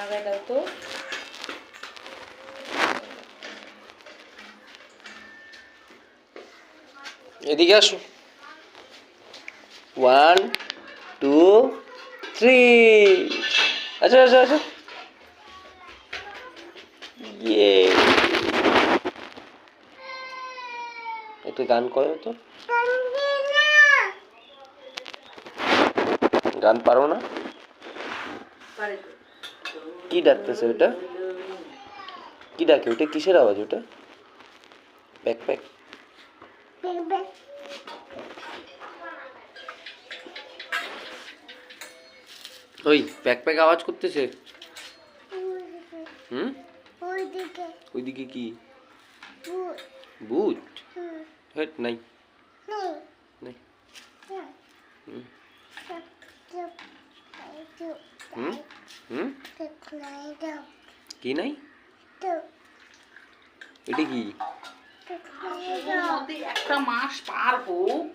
লাগাই দাও তো। এদিকে আসো। 1 2 3। আচ্ছা আচ্ছা আচ্ছা। ইয়ে, একটু গান করো তো। গান পারো না? কি ডাকতেছে ওটা? কি ডাকে ওটা? কিসের আওয়াজ ওটা? Pack pack. ওই প্যাক প্যাক আওয়াজ করতেছে। হুম, ওইদিকে কি? ভূত? হেট নাই নাই। হুম হুম হুম, কি নাই? এটা কি? একটা মাস পার হোক